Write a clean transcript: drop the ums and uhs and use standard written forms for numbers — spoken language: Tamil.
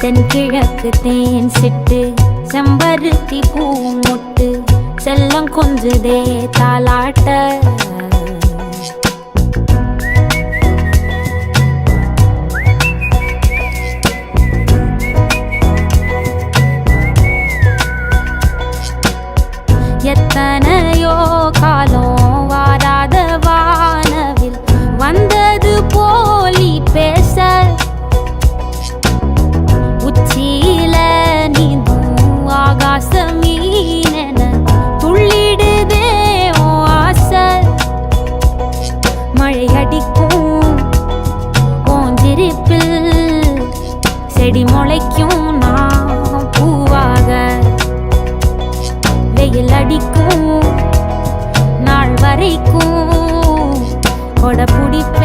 தென்கிழக்கு தேன் சிட்டு செம்பருத்தி பூ முட்டு செல்லம் கொஞ்சுதே தாலாட்ட எத்தனையோ காலம் வாராத வானவில் வந்தது போலி பேச உச்சியில நீந்தும் ஆகாச மீனென துள்ளிடுதே ஆசை மழை அடிக்கும் ஓஞ்சிருப்பில் செடி முளைக்கும் நான் பூவாக வெயில் அடிக்கும் நாள் வரைக்கும் கொடை பிடிப்ப